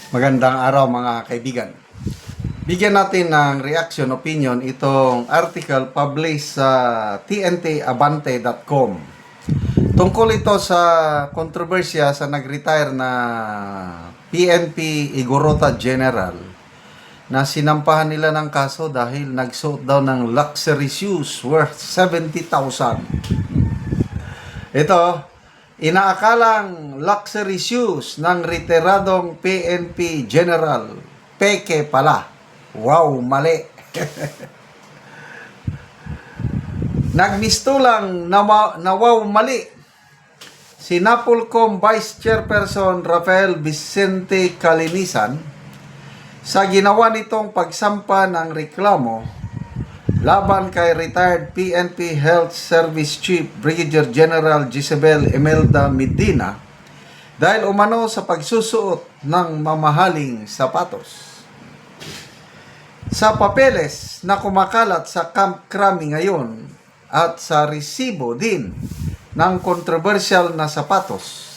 Magandang araw mga kaibigan. Bigyan natin ng reaction opinion itong article published sa tntabante.com. Tungkol ito sa kontrobersya sa nag-retire na PNP Igorota General na sinampahan nila ng kaso dahil nagsuot daw ng luxury shoes worth 70,000. Ito, inaakalang luxury shoes ng retiradong PNP General, peke pala. Wow, mali. Nagmistulang na wow, mali. Si Napolcom Vice Chairperson Rafael Vicente Calinisan sa ginawa nitong pagsampa ng reklamo laban kay retired PNP Health Service Chief Brigadier General Jezebel Imelda Medina dahil umano sa pagsusuot ng mamahaling sapatos. Sa papeles na kumakalat sa Camp Crame ngayon at sa resibo din ng kontrobersyal na sapatos,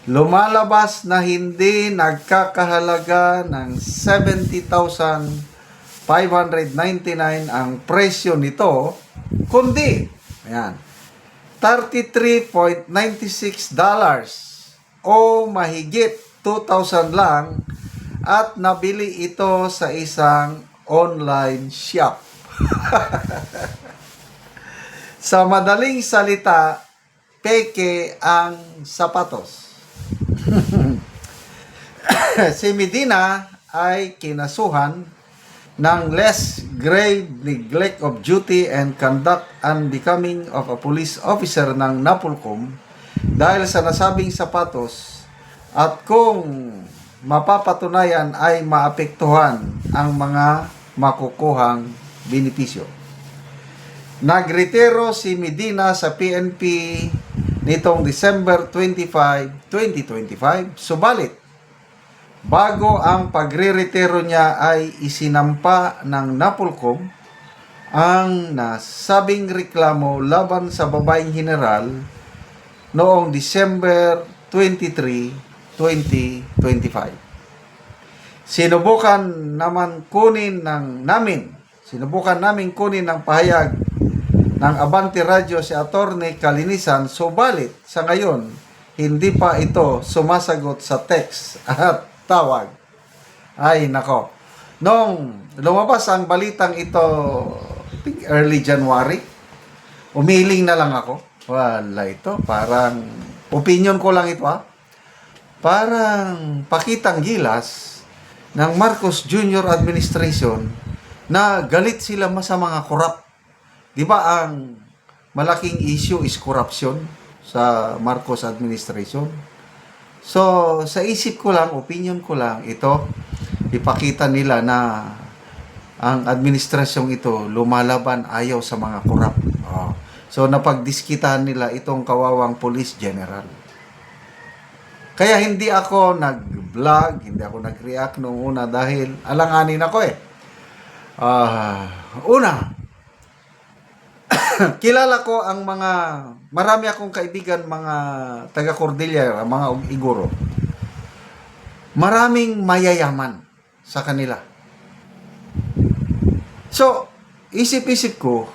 lumalabas na hindi nagkakahalaga ng 70,599 ang presyo nito, kundi ayan, $33.96 o mahigit 2,000 lang, at nabili ito sa isang online shop. Sa madaling salita, peke ang sapatos. Si Medina ay kinasuhan ng less grave neglect of duty and conduct unbecoming of a police officer ng Napolcom dahil sa nasabing sapatos, at kung mapapatunayan ay maapektuhan ang mga makukuhang benepisyo. Nagretiro si Medina sa PNP nitong December 25, 2025, subalit bago ang pagre-retiro niya ay isinampa ng Napolcom ang nasabing reklamo laban sa babaeng general noong December 23, 2025. Sinubukan namin kunin ng pahayag ng Abante Radio si Attorney Calinisan, subalit sa ngayon hindi pa ito sumasagot sa text at tawag. Ay nako, nung lumabas ang balitang ito, I think early January, umiling na lang ako. Wala ito, parang opinion ko lang ito parang pakitang gilas ng Marcos Jr. administration na galit sila sa mga korap. Di ba ang malaking issue is corruption sa Marcos administration? So, sa isip ko lang, opinion ko lang, ito, ipakita nila na ang administrasyong ito lumalaban, ayaw sa mga korap. So, napagdiskitahan nila itong kawawang police general. Kaya hindi ako nag-vlog, hindi ako nag-react noong una dahil alanganin ako Una, kilala ko ang marami akong kaibigan, mga taga Cordillera, mga Igoro. Maraming mayayaman sa kanila. So, isip-isip ko,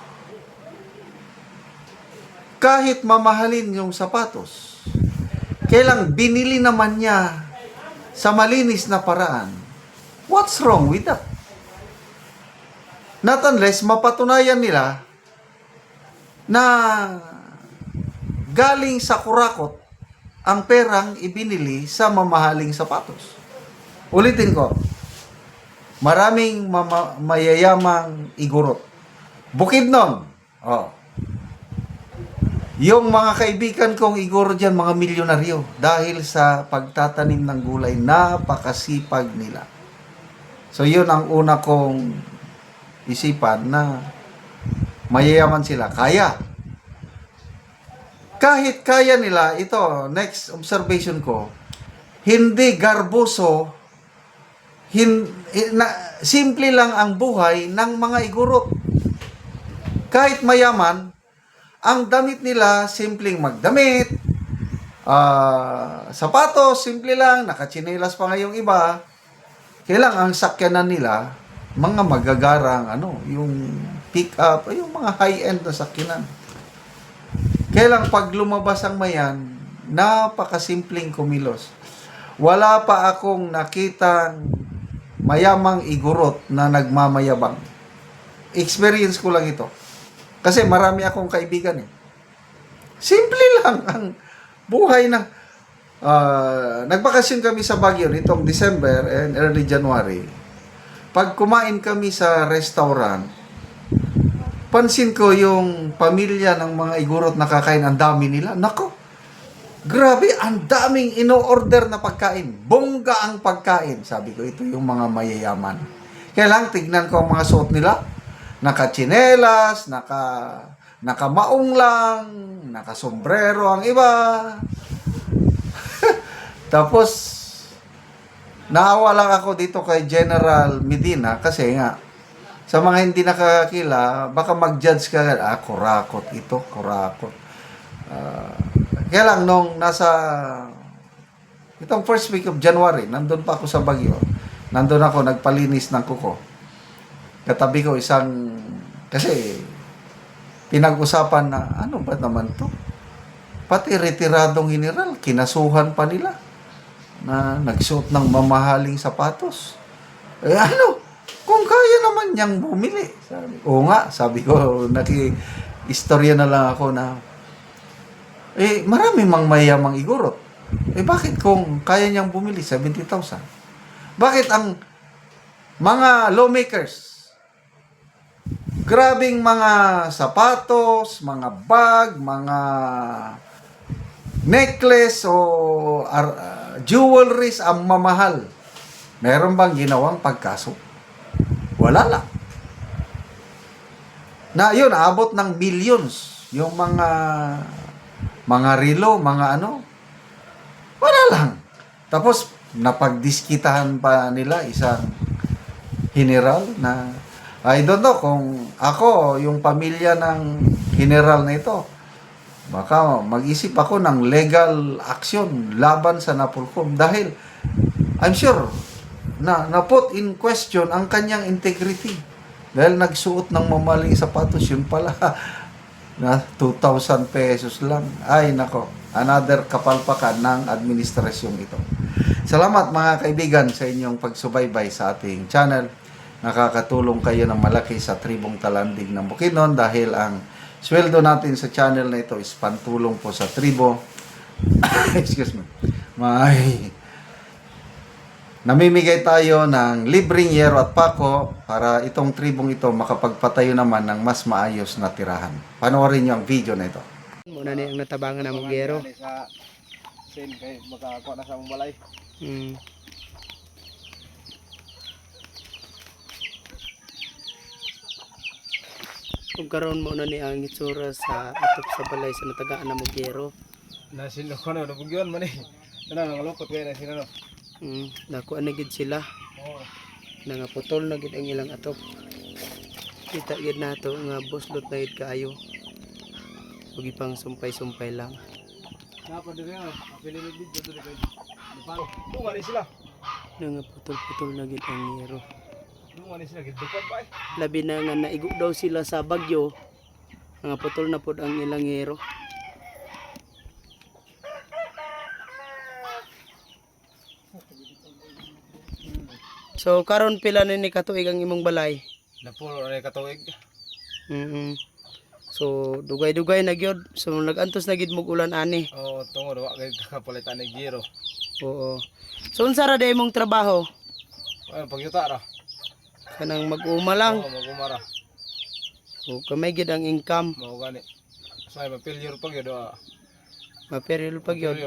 kahit mamahalin yung sapatos, kailang binili naman niya sa malinis na paraan. What's wrong with that? Not unless mapatunayan nila na galing sa kurakot ang perang ibinili sa mamahaling sapatos. Ulitin ko, maraming mayayamang Igorot. Bukid nun, yung mga kaibigan kong Igoro dyan, mga milyonaryo, dahil sa pagtatanim ng gulay, napakasipag nila. So yun ang una kong isipan, na mayayaman sila. Kahit kaya nila, ito, next observation ko, hindi garboso, simple lang ang buhay ng mga Igorot. Kahit mayaman, ang damit nila, simpleng magdamit, Sapatos, simple lang, nakachinelas pa ngayong iba. Kailang ang sakyanan nila, mga magagarang, yung pick up, yung mga high-end na sakyanan. Kailang pag lumabas ang mayan, napakasimpleng kumilos. Wala pa akong nakitang mayamang igurot na nagmamayabang. Experience ko lang ito. Kasi marami akong kaibigan eh. Simple lang ang buhay ng nagbakasyon kami sa Baguio nitong December and early January. Pag kumain kami sa restaurant, pansin ko yung pamilya ng mga igurot na kakain, ang dami nila. Nako, grabe, ang daming ino-order na pagkain. Bongga ang pagkain. Sabi ko, ito yung mga mayayaman. Kaya lang, tignan ko ang mga suot nila. Naka-tsinelas, naka-maong lang, naka-sombrero ang iba. Tapos, naawa lang ako dito kay General Medina kasi nga, sa mga hindi nakakakila, baka mag-judge ka, kurakot ito, kurakot. Kaya lang, nung itong first week of January, nandun pa ako sa Baguio. Nandun ako, nagpalinis ng kuko. Katabi ko kasi, pinag-usapan na, ano ba naman to? Pati retiradong general, kinasuhan pa nila na nagsuot ng mamahaling sapatos. Kung kaya naman niyang bumili. Sabi ko, istorya na lang ako na, marami mang mayamang igurot. Bakit kung kaya niyang bumili, 70,000? Bakit ang mga lawmakers, grabing mga sapatos, mga bag, mga necklace o jewelries ang mamahal. Meron bang ginawang pagkaso? Wala lang. Na yun, abot ng millions. Yung mga relo, mga wala lang. Tapos, napagdiskitahan pa nila isang general na, I don't know kung ako, yung pamilya ng general na ito, baka mag-isip ako ng legal action laban sa Napolcom dahil I'm sure na put in question ang kanyang integrity dahil nagsuot ng mamaling sapatos, yun pala na 2,000 pesos lang. Ay nako, another kapalpakan ng administrasyon ito. Salamat mga kaibigan sa inyong pagsubaybay sa ating channel. Nakakatulong kayo ng malaki sa Tribong Talandig ng Bukidnon dahil ang sweldo natin sa channel na ito is pantulong po sa tribo. Excuse me. Namimigay tayo ng libreng yero at pako para itong tribong ito makapagpatayo naman ng mas maayos na tirahan. Panoorin niyo ang video na ito. Muna ni ang natabangan na Mugyero. Sa sin kay makakuha na sa mong balay. Kung karon mo na ni ang itsura sa atop sa balay sa natagaan na Mugyero. Nasilo ko na nabugyon man eh. Ano ngalukot kay na sila no. Nakuha na gid sila. Oo. Nangaputol na gid ang ilang atop. Kita gid nato nga buslot na gid kaayo. Ug ipang sumpay-sumpay lang. Napa dire nga, apililid dito dire kay. Palo. Dunga ni sila. Nangaputol-putol na gid ang yero. Dunga ni sila gid dupat ba eh. Labi na nga naigo daw sila sa bagyo. Nangaputol na pud ang ilang yero. So karon pila na ni katuig ang imong balay? Napulo na katuig. So dugay-dugay na gyud. So nagantos na gid mog ulan ani. Oo, tungod wa kay kakapalitan ni giro. Oo. So unsa ra day imong trabaho? Ay pagyuta ra. Kanang mag-uma lang. Oo, magumara. O kamay gid ang income. Mao gani. Say mapilyor pag yun. Maperil pag yun.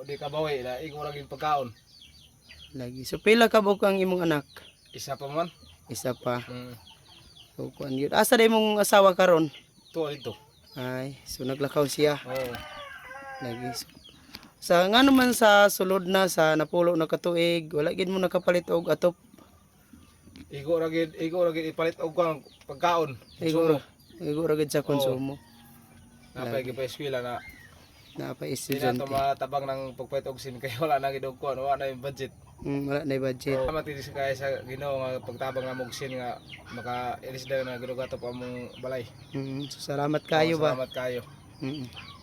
Di ka bawi na igo ra gid pagkaon. Lagi. So pila ka buok ang imong anak? Isa pa man. Isa pa. Mm. So kuan gyud. Asa day imong asawa karon? Tuwa dito. Ay, so naglakaw siya. Oo. Lagi. Sa nga naman sa sulod na sa napulo na katuig, wala gid mo nakapalit og atop. Igo ra gid ipalit og kuang pagkaon. Igo ra gid sa konsumo. Napay gid pa eskwela na na pa Hindi na estudyante. ito matabang ng pagpahit og sin kay wala na gid og kuan, wala na yung budget. Wala na yung budget. Salamat din kay sa Ginoo nga pagtabang na mong sin nga maka ilis daw na gidugato pa mong balay. So, salamat kayo ba? Salamat kayo. Mm.